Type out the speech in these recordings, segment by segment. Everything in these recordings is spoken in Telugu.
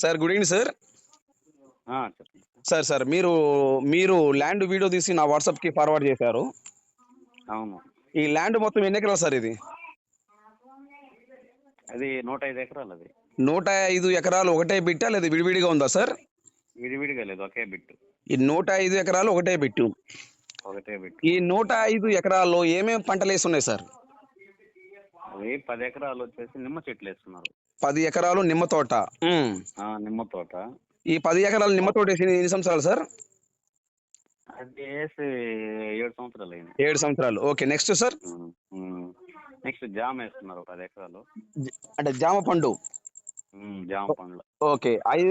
Sir good evening sir. చెప్పండి. సార్ మీరు మీరు ల్యాండ్ వీడియో తీసి నా వాట్సాప్కి ఫార్వర్డ్ చేశారు. అవును. ఈ ల్యాండ్ మొత్తం ఎన్ని ఎకరాలు సార్ ఇది? అది 105 ఎకరాలు. అది 105 ఎకరాలు ఒకటే బిట్టా లేదా విడివిడిగా ఉందా సార్? విడివిడిగా లేదు, ఒకే బిట్టు. ఈ 105 ఎకరాలు ఒకటే బిట్టు. ఒకటే బిట్టు. ఈ 105 ఎకరాల్లో ఏమేమి పంటలు వేసి ఉన్నాయి సార్? అవి 10 ఎకరాలు వచ్చేసి నిమ్మ చెట్లు వేస్తున్నారు. 10 ఎకరాలు నిమ్మ తోట. నిమ్మ తోట. ఈ 10 ఎకరాలు నిమ్మ తోట వేసి ఎన్ని సంవత్సరాలు సార్? అది వేసి 7 సంవత్సరాలు అయింది. 7 సంవత్సరాలు. Okay, next sir? నెక్స్ట్ జామ వేస్తున్నారు 10 ఎకరాలు. అంటే జామ పండు. జామ పండ్లు. ఓకే, అది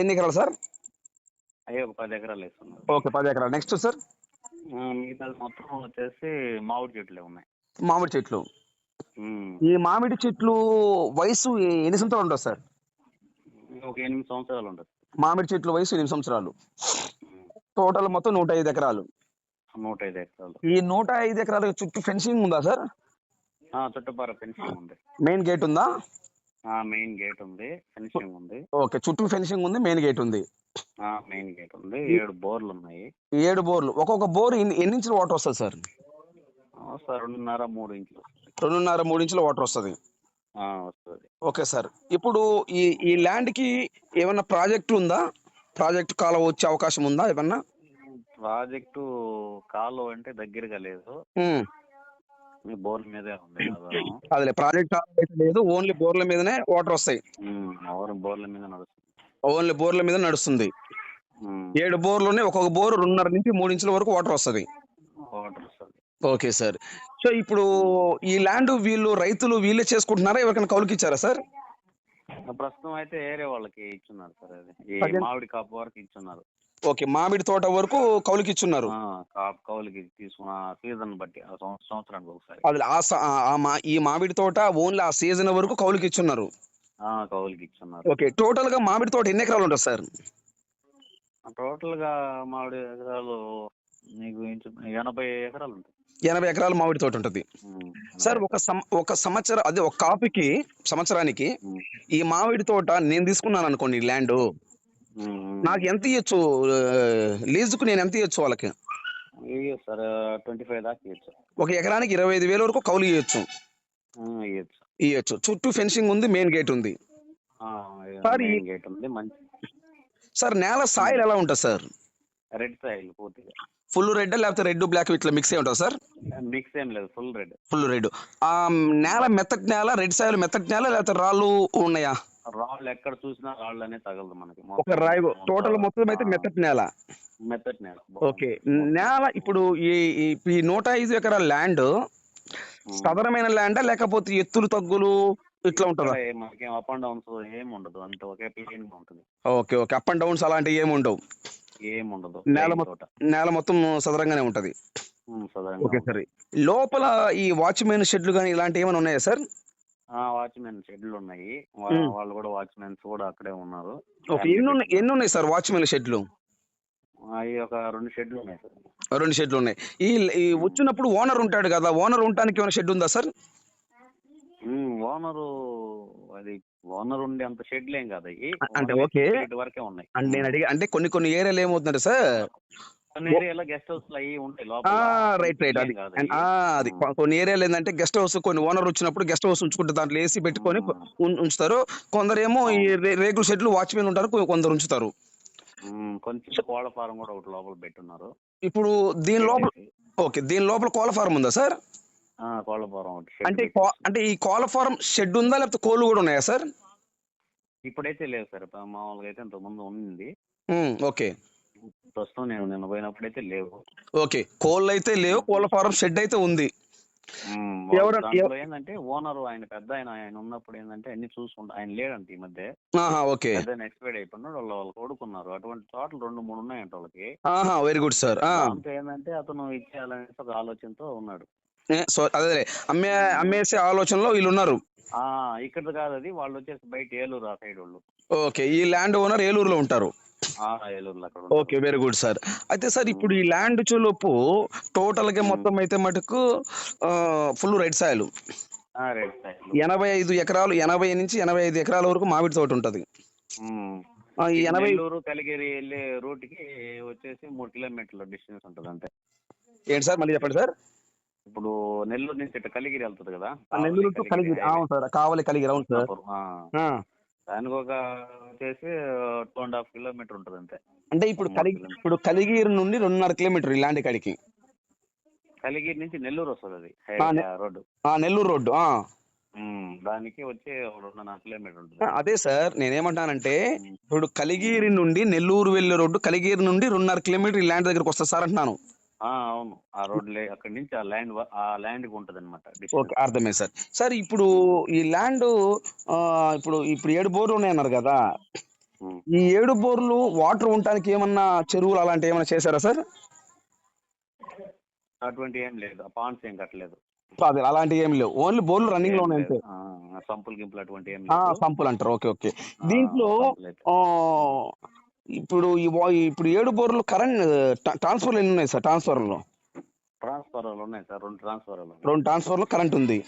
ఎన్ని ఎకరాలు సార్? అవి ఒక 10 ఎకరాలు వేస్తున్నారు. ఓకే, 10 ఎకరాలు. Next sir? మిగతా మొత్తం వచ్చేసి మామిడి చెట్లే ఉన్నాయి. మామిడి చెట్లు. ఈ మామిడి చెట్లు వయసు ఎన్ని సంవత్సరాలు ఉంటుంది సార్? ఒక 8 సంవత్సరాలు ఉంటుంది. మామిడి చెట్లు వయసు 8 సంవత్సరాలు. టోటల్ మొత్తం 105 ఎకరాలు. 105 ఎకరాలు. ఈ 105 ఎకరాల చుట్టూ ఫెన్సింగ్ ఉందా సార్? చుట్టుపక్కల ఫెన్సింగ్ ఉంది. మెయిన్ గేట్ ఉందా? మెయిన్ గేట్ ఉంది, ఫెన్సింగ్ ఉంది. ఓకే, చుట్టూ ఫెన్సింగ్ ఉంది, మెయిన్ గేట్ ఉంది. మెయిన్ గేట్ ఉంది. 7 బోర్లు ఉన్నాయి. 7 బోర్లు. ఒక్కొక్క బోర్ ఎన్ని ఇంచుల వాటర్ వస్తుంది సార్? 2.5-3 ఇంచులు. 2.5-3 ఇంచుల వాటర్ వస్తుంది. వస్తుంది. ఓకే సార్, ఇప్పుడు ఈ ల్యాండ్ కి ఏమన్నా ప్రాజెక్ట్ ఉందా? ప్రాజెక్ట్ కాలువ వచ్చే అవకాశం ఉందా ఏమన్నా? ప్రాజెక్టు కాలువ అంటే దగ్గరగా లేదు, బోర్ల మీదే ఉంది. అదే ప్రాజెక్ట్ కాలువ అయితే లేదు, ఓన్లీ బోర్ల మీదనే వాటర్ వస్తాయి. బోర్ల మీద నడుస్తుంది. ఓన్లీ బోర్ల మీద నడుస్తుంది. 7 బోర్లు ఉన్నాయి. ఒక్కొక్క బోర్ 2.5 నుంచి 3 ఇంచుల వరకు వాటర్ వస్తుంది. ఓకే సార్, సో ఇప్పుడు ఈ ల్యాండ్ రైతులు వీళ్ళే చేసుకుంటున్నారా, ఎవరికైనా కౌలుకి ఇచ్చారా సార్? ప్రస్తుతం అయితే ఏరే వాళ్ళకి ఇచ్చున్నారు సార్. అది మామిడి కాపు వరకు ఇచ్చున్నారు. ఓకే, మామిడి తోట వరకు కౌలుకి ఇచ్చున్నారు. కౌలుకి తీసుకున్న సీజన్ బట్టి సంవత్సరానికి ఒకసారి. ఈ మామిడి తోట ఓన్లీ ఆ సీజన్ వరకు కౌలుకి ఇచ్చున్నారు. కౌలుకి ఇచ్చున్నారు. ఓకే, టోటల్ గా మామిడి తోట ఎన్ని ఎకరాలు ఉంటుంది సార్? టోటల్ గా మామిడి ఎకరాలు నీకు 80 ఎకరాలు ఉంటాయి. 80 ఎకరాలు మామిడి తోట ఉంటుంది సార్. ఒక సంవత్సరం, అదే ఒక కాపుకి సంవత్సరానికి ఈ మామిడి తోట నేను తీసుకున్నాను అనుకోండి ల్యాండ్, నాకు ఎంత ఇవ్వచ్చు లీజుకు? నేను ఎంత ఇవ్వచ్చు వాళ్ళకి? సార్ 25 దాకా ఇవ్వచ్చు. ఒక ఎకరానికి 25,000 వరకు కౌలు ఇవ్వచ్చు. చుట్టూ ఫెన్సింగ్ ఉంది, మెయిన్ గేట్ ఉంది. సార్ నేల సాయిల్ ఎలా ఉంటుంది సార్? రెడ్ సాయిల్ పూర్తిగా. ఫుల్ రెడ్ లేకపోతే రెడ్ బ్లాక్ ఇట్లా మిక్స్ అయి ఉంటుంది సార్? మిక్స్ ఏం లేదు, ఫుల్ రెడ్. Full red. ఆ నేల మెత్తటి నేల, రెడ్ సాయిల్ మెత్తటి నేల లేకపోతే రాళ్ళు ఉన్నాయా? రాళ్ళు ఎక్కడ చూసినా రాళ్ళు అనేది తగలదు మనకి. ఒక రాయి టోటల్ మొత్తం అయితే మెత్తటి నేల. మెత్తటి నేల. ఓకే, నేల ఇప్పుడు ఈ 105 ఎకరాల ల్యాండ్ సాధారణమైన ల్యాండా లేకపోతే ఎత్తులు తగ్గులు ఇట్లా ఉంటుందా? మనకి అప్ అండ్ డౌన్స్ ఏమి ఉండదు, అంత ఒకే ప్లేన్ ఉంటుంది. ఓకే, అప్ అండ్ డౌన్స్ అలాంటివి ఏమి ఉండవు. ఏముండదు, నేల మొత్తం సదరంగానే ఉంటది. ఓకే సార్, లోపల ఈ వాచ్మెన్ షెడ్లు కానీ ఇలాంటి ఏమైనా ఉన్నాయా సార్? వాచ్మెన్ షెడ్లు ఉన్నాయి. వాళ్ళు కూడా వాచ్మెన్స్ కూడా అక్కడే ఉన్నారు. ఎన్ని ఉన్నాయి సార్ వాచ్మెన్ షెడ్లు? ఒక 2 షెడ్లు ఉన్నాయి సార్. 2 షెడ్లు ఉన్నాయి. ఈ వచ్చినప్పుడు ఓనర్ ఉంటాడు కదా, ఓనర్ ఉండటానికి ఏమైనా షెడ్ ఉందా సార్? ఓనర్ ఉండే అంత షెడ్లు ఏం కాదు అంటే. ఓకే, వరకే ఉన్నాయి. నేను అడిగి అంటే కొన్ని ఏరియాలు ఏమవుతుందంటే సార్, కొన్ని ఏరియాలో గెస్ట్ హౌస్ అవి ఉంటాయి లోపల. రైట్. అది కొన్ని ఏరియాలు ఏంటంటే గెస్ట్ హౌస్, కొన్ని ఓనర్ వచ్చినప్పుడు గెస్ట్ హౌస్ ఉంచుకుంటే దాంట్లో ఏసీ పెట్టుకొని ఉంచుతారు. కొందరేమో ఈ రేకుల షెడ్లు వాచ్మెన్ ఉంటారు, కొందరు ఉంచుతారు. కొంచెం కోళ్ళ ఫారం కూడా ఒకటి లోపల పెట్టున్నారు. ఇప్పుడు దీని లోపల కోళ్ళ ఫారం ఉందా సార్? కోళ్ళ ఫారం ఒకటి. అంటే ఈ కోళ్ళ ఫారం షెడ్ ఉందా లేకపోతే కోళ్ళు కూడా ఉన్నాయా సార్? ఇప్పుడైతే లేదు సార్, మామూలుగా అయితే ఇంతకు ముందు ఉంది. ఓకే, ప్రస్తుతం నేను పోయినప్పుడైతే లేవు. ఓకే, కోళ్ళు అయితే లేవు, కోళ్ళ ఫారం షెడ్ అయితే ఉంది. ఏంటంటే ఓనర్ ఆయన పెద్ద ఆయన ఉన్నప్పుడు ఏంటంటే అన్ని చూసుకుంటా, ఆయన లేడంటే ఈ మధ్య. ఓకే, ఎక్స్పైర్డ్ అయిపోయినాడు. వాళ్ళు కొడుకున్నారు. అటువంటి తోటలు 2-3 ఉన్నాయంట వాళ్ళకి. Very good sir. ఏంటంటే అతను ఇచ్చేయాలనే ఒక ఆలోచనతో ఉన్నాడు. అదే అమ్మేసే ఆలోచనలో వీళ్ళు ఉన్నారు. ఇక్కడ కాదు, అది వాళ్ళు వచ్చేసి బయట ఏలూరు ఆ సైడ్ వాళ్ళు. ఓకే, ఈ ల్యాండ్ ఓనర్ ఏలూరులో ఉంటారు. ఏలూరులో. Okay, very good sir. అయితే సార్ ఇప్పుడు ఈ ల్యాండ్ చులుపు టోటల్ గా మొత్తం అయితే మటుకు ఫుల్ రెడ్ సాయిల్. 85 ఎకరాలు, 80 నుంచి 85 ఎకరాల వరకు మామిడి తోట ఉంటది. ఉమ్. ఈ ఇటు 80 నెల్లూరు కలిగిరి వెళ్ళే రూట్కి వచ్చేసి 3 కిలోమీటర్ల డిస్టెన్స్ ఉంటుంది అంతే. ఏంటి సార్ మళ్ళీ చెప్పండి సార్. ఇప్పుడు నెల్లూరు నుంచి ఇటు కలిగిరి వెళ్తుంది కదా, నెల్లూరు కావలి టు కలిగిరి కలిగిరి, హైవే, అవును సార్, కావాలి కలిగిరి, అవును సార్. కృష్ణాపురం. దానికి ఒక వచ్చేసి 2.5 కిలోమీటర్ ఉంటుంది అంతే. అంటే ఇప్పుడు 3 కిలోమీటర్. ఇప్పుడు కలిగిరి నుండి 2.5 కిలోమీటర్ ఈ ల్యాండ్ కాడికి. కలిగిరి నుంచి నెల్లూరు వస్తుంది అది రోడ్డు. నెల్లూరు రోడ్డు. దానికి వచ్చి 2.5 కిలోమీటర్ ఉంటుంది. అదే సార్ నేనేమంటానంటే, ఇప్పుడు కలిగిరి నుండి నెల్లూరు వెళ్ళే రోడ్డు కలిగిరి నుండి 2.5 కిలోమీటర్ ఈ ల్యాండ్ దగ్గరకు వస్తుంది సార్ అంటున్నాను. అవును, ఆ రోడ్ అక్కడి నుంచి ఆ ల్యాండ్ ఉంటుంది అనమాట. ఓకే, అర్థమైంది సార్. సార్ ఇప్పుడు ఈ ల్యాండ్ ఇప్పుడు ఇప్పుడు 7 బోర్లు ఉన్నాయన్నారు కదా, ఈ 7 బోర్లు వాటర్ ఉండటానికి ఏమన్నా చెరువులు అలాంటివి ఏమైనా చేశారా సార్? అటువంటి ఏం లేదు, పాండ్స్ ఏం కట్టలేదు. అదే అలాంటివి ఏం లేవు, ఓన్లీ బోర్లు రన్నింగ్ లో ఉన్నాయి అంతే. సంపులు గింపులు అటువంటి ఏం లేదు. సంపులు అంటారు. Okay okay. దీంట్లో ఇప్పుడు ఇప్పుడు 7 బోర్లు కరెంట్ ట్రాన్స్ఫర్లు ఎన్ని ఉన్నాయి సార్? ట్రాన్స్ఫర్లు ఉన్నాయి సార్, 2 ట్రాన్స్ఫర్లు. 2 ట్రాన్స్ఫర్లు కరెంట్ ఉంది.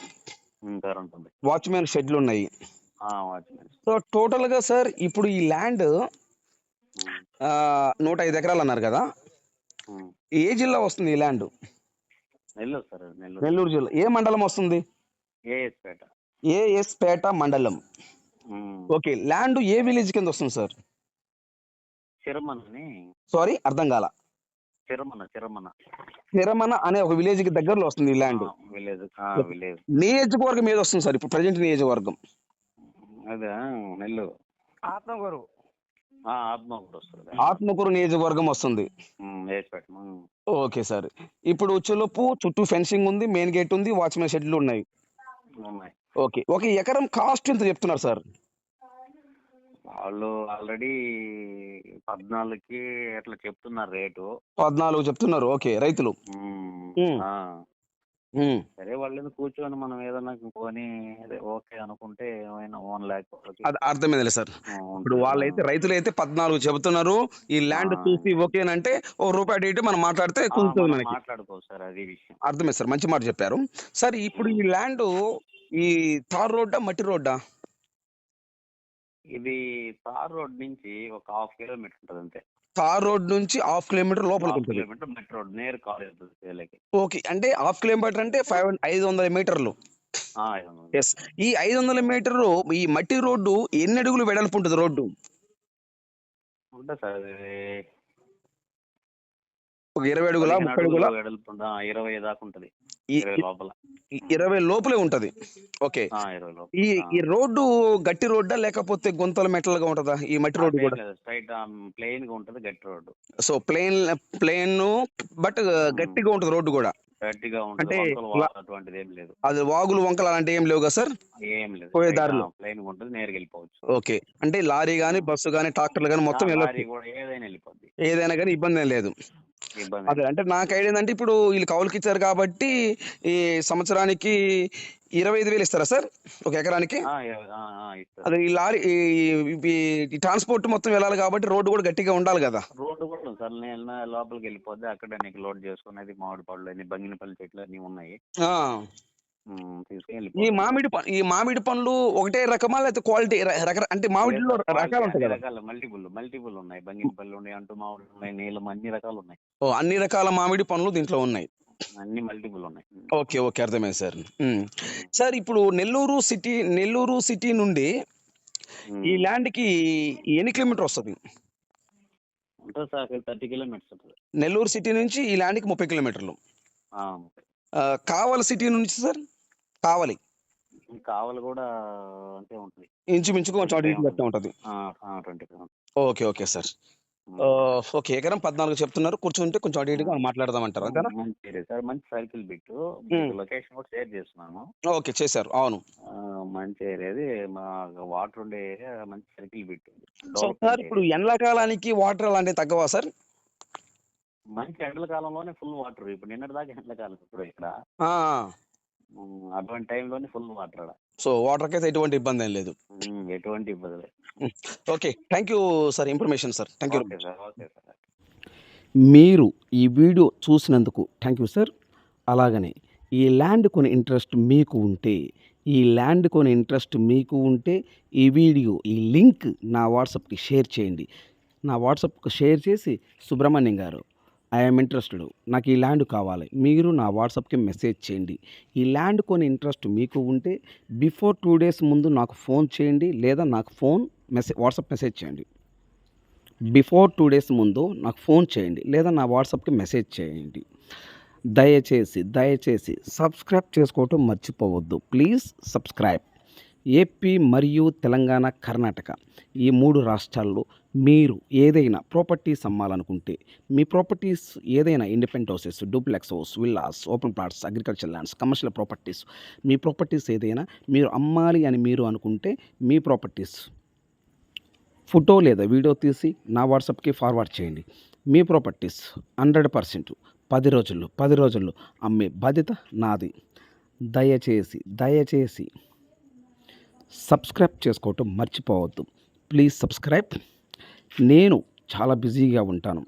కరెంట్ ఉంది. వాచ్మెన్ షెడ్లు ఉన్నాయి. వాచ్మెన్. సో టోటల్ గా సార్ ఇప్పుడు ఈ ల్యాండ్ 105 ఎకరాలు అన్నారు కదా, ఏ జిల్లా వస్తుంది ఈ ల్యాండ్? నెల్లూరు సార్, నెల్లూరు జిల్లా. ఏ మండలం వస్తుంది? ఏఎస్పేట. ఏఎస్పేట మండలం. ఓకే, ల్యాండ్ ఏ విలేజ్ కింద వస్తుంది సార్? చిరమని. సారీ, అర్థం కాల. చిరమన అనే ఒక విలేజ్ కి దగ్గరలో వస్తుంది ఈ ల్యాండ్. విలేజ్. నియోజకవర్గం ఏది వస్తుంది సార్ ఇప్పుడు ప్రజెంట్ నియోజకవర్గం? అదే నెల్లూరు. ఆత్మకూరు. వస్తుంది. ఆత్మకూరు నియోజకవర్గం వస్తుంది. Okay sir. ఇప్పుడు వచ్చేలోపు చుట్టూ ఫెన్సింగ్ ఉంది, మెయిన్ గేట్ ఉంది, వాచ్మెన్ షెడ్లు ఉన్నాయి. ఓకే, ఒక ఎకరం కాస్ట్ ఎంత చెప్తున్నారు సార్? వాళ్ళు ఆల్రెడీ 14కి అట్లా చెప్తున్నారు రేటు. 14 చెప్తున్నారు. ఓకే, రైతులు. సరే, వాళ్ళని కూర్చొని మనం ఏదన్నా కొని ఓకే అనుకుంటే ఏమైనా 1 lakh. అది అర్థమైంది సార్. ఇప్పుడు వాళ్ళైతే రైతులు అయితే 14 చెబుతున్నారు. ఈ ల్యాండ్ చూసి ఓకేనంటే ₹1 మనం మాట్లాడితే కొంచెం మాట్లాడుకోవచ్చు సార్, అది విషయం. అర్థమైంది సార్, మంచి మాట చెప్పారు సార్. ఇప్పుడు ఈ ల్యాండ్ ఈ తార్ రోడ్డా మట్టి రోడ్డా? ఇది తార్ రోడ్ నుంచి ఒక 1/2 కిలోమీటర్ ఉంటుంది అంతే. తార్ రోడ్ నుంచి 1/2 కిలోమీటర్ లోపలికి ఉంటుంది. మట్టి రోడ్ నేరు కాలేజ్. ఓకే, అంటే 1/2 కిలోమీటర్ అంటే 500 మీటర్లు. ఎస్. ఈ 500 మీటర్లు ఈ మట్టి రోడ్డు ఎన్ని అడుగులు వెడల్పు ఉంటుంది రోడ్డు? ఉంటుంది సార్, ఒక 20 అడుగుల 30 అడుగుల 20 దాకా ఉంటుంది. 20 లోపలే ఉంటది. ఓకే, ఈ రోడ్డు గట్టి రోడ్డా లేకపోతే గుంతల మెటల్గా ఉంటుందా ఈ మట్టి రోడ్డు కూడా? స్ట్రైట్ ప్లెయిన్ గా ఉంటది గట్టి రోడ్డు. సో ప్లెయిన్ బట్ గట్టిగా ఉంటది రోడ్డు కూడా. గట్టిగా అంటే అటువంటిది ఏం లేదు. అది వాగులు వంకలు అలాంటి ఏం లేవు కదా సార్? ఏం లేదు, పోయే దారిలో ప్లెయిన్ గా ఉంటది, నేరుగా వెళ్ళిపోవచ్చు. ఓకే, అంటే లారీ గానీ బస్సు గానీ ట్రాక్టర్లు గానీ మొత్తం ఏదైనా వెళ్ళిపోద్ది, ఏదైనా కానీ ఇబ్బంది ఏం లేదు. అదే అంటే నాకు ఐడియా ఏంటంటే ఇప్పుడు వీళ్ళు కౌలుకి ఇచ్చారు కాబట్టి ఈ సంవత్సరానికి 25,000 ఇస్తారా సార్ ఒక ఎకరానికి? అదే ఈ లారీ ఈ ట్రాన్స్పోర్ట్ మొత్తం వెళ్ళాలి కాబట్టి రోడ్డు కూడా గట్టిగా ఉండాలి కదా. రోడ్డు కూడా సార్ లోపలికి వెళ్ళిపోద్ది, అక్కడ నీకు లోడ్ చేసుకునేది మామిడి పళ్ళు అని బంగినపల్లి చెట్లు అన్ని ఉన్నాయి. ఈ మామిడి పండ్లు ఒకటే రకమా లేకపోతే క్వాలిటీ అంటే మామిడిలో రకాలు ఉంటాయి కదా? మల్టిపుల్ ఉన్నాయి. బంగినపల్లి ఉన్నాయి, అంటూ మామిడి ఉన్నాయి, నీలం, అన్ని రకాలు ఉన్నాయి. అన్ని రకాల మామిడి పండ్లు దీంట్లో ఉన్నాయి. అన్ని మల్టిపుల్ ఉన్నాయి. ఓకే ఓకే, అర్థమైంది సార్. సార్ ఇప్పుడు నెల్లూరు సిటీ నుండి ఈ ల్యాండ్ కి ఎన్ని కిలోమీటర్ వస్తుంది? ఉంటుంది సార్ 30 కిలోమీటర్స్ ఉంటుంది. నెల్లూరు సిటీ నుంచి ఈ ల్యాండ్ కి 30 కిలోమీటర్లు. కావలి సిటీ నుంచి సార్? కావలి కూడా అంతే ఉంటుంది, ఇంచుమించుకు కొంచెం అటు ఇటు ఉంటుంది. 20. Okay okay sir. ఓకే, ఎకరం 14 చెప్తున్నారు. కూర్చుంటే కొంచెం అటు ఇటుగా మాట్లాడదామంటారు అంతేనా? మంచి సర్కిల్ బిట్, లొకేషన్ కూడా షేర్ చేస్తున్నాను. ఓకే, చేశారు. అవును, మంచి ఏరియాది, మా వాటర్ ఉండే ఏరియా, మంచి సర్కిల్ బిట్. సార్ ఇప్పుడు ఎండాకాలానికి వాటర్ అలాంటివి తగ్గవా సార్? మంచి ఎండల కాలంలోనే ఫుల్ వాటర్. ఇప్పుడు నిన్నటి దాకా ఎండాకాలం ఇప్పుడు ఇక్కడ, అటువంటి టైంలోనే ఫుల్ వాటర్. సో వాటర్కి అయితే ఎటువంటి ఇబ్బంది ఏం లేదు. ఎటువంటి ఇబ్బంది లేదు. Okay, thank you sir, information sir. Thank you. మీరు ఈ వీడియో చూసినందుకు థ్యాంక్ యూ సార్. అలాగనే ఈ ల్యాండ్ కొని ఇంట్రెస్ట్ మీకు ఉంటే ఈ ల్యాండ్ కొని ఇంట్రెస్ట్ మీకు ఉంటే ఈ వీడియో ఈ లింక్ నా వాట్సాప్కి షేర్ చేయండి. నా వాట్సాప్కి షేర్ చేసి సుబ్రహ్మణ్యం గారు ఐఎమ్ ఇంట్రెస్టెడ్, నాకు ఈ ల్యాండ్ కావాలి, మీరు నా వాట్సాప్కి మెసేజ్ చేయండి. ఈ ల్యాండ్ కొని ఇంట్రెస్ట్ మీకు ఉంటే బిఫోర్ 2 days ముందు నాకు ఫోన్ చేయండి, లేదా నాకు వాట్సాప్ మెసేజ్ చేయండి. బిఫోర్ 2 days ముందు నాకు ఫోన్ చేయండి, లేదా నా వాట్సాప్కి మెసేజ్ చేయండి. దయచేసి సబ్స్క్రైబ్ చేసుకోవటం మర్చిపోవద్దు. Please subscribe. ఏపీ మరియు తెలంగాణ, కర్ణాటక ఈ 3 రాష్ట్రాల్లో మీరు ఏదైనా ప్రాపర్టీస్ అమ్మాలనుకుంటే, మీ ప్రాపర్టీస్ ఏదైనా independent houses, duplex house, villas, open plots, agriculture lands, commercial properties, మీ ప్రాపర్టీస్ ఏదైనా మీరు అమ్మాలి అని మీరు అనుకుంటే, మీ ప్రాపర్టీస్ ఫోటో లేదా వీడియో తీసి నా వాట్సాప్కి ఫార్వర్డ్ చేయండి. మీ ప్రాపర్టీస్ 100% 10 రోజుల్లో అమ్మే బాధ్యత నాది. దయచేసి సబ్స్క్రైబ్ చేసుకోవటం మర్చిపోవద్దు. Please subscribe. నేను చాలా బిజీగా ఉంటాను.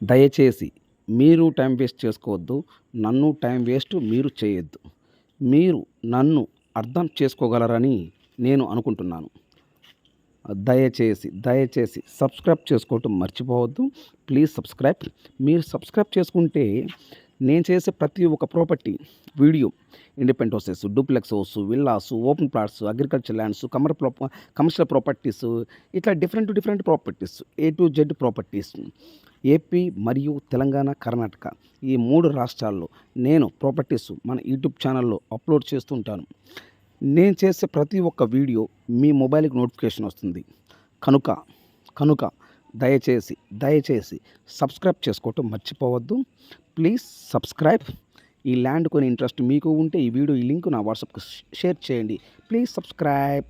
దయచేసి మీరు టైం వేస్ట్ చేసుకోవద్దు, నన్ను టైం వేస్ట్ మీరు చేయొద్దు. మీరు నన్ను అర్థం చేసుకోగలరని నేను అనుకుంటున్నాను. దయచేసి సబ్స్క్రైబ్ చేసుకోవటం మర్చిపోవద్దు. Please subscribe. మీరు సబ్స్క్రైబ్ చేసుకుంటే నేను చేసే ప్రతి ఒక్క property video, independent houses, duplex house, villas, open plots, agriculture lands, commercial properties, ఇట్లా different properties, A to Z properties, AP మరియు తెలంగాణ, కర్ణాటక ఈ 3 రాష్ట్రాల్లో నేను ప్రాపర్టీస్ మన యూట్యూబ్ ఛానల్లో అప్లోడ్ చేస్తుంటాను. నేను చేసే ప్రతి ఒక్క వీడియో మీ మొబైల్కి నోటిఫికేషన్ వస్తుంది. కనుక దయచేసి సబ్స్క్రైబ్ చేసుకోవటం మర్చిపోవద్దు. Please subscribe. ఈ ల్యాండ్ కొని ఇంట్రెస్ట్ మీకు ఉంటే ఈ వీడియో ఈ లింక్ నా వాట్సాప్కి షేర్ చేయండి. Please subscribe.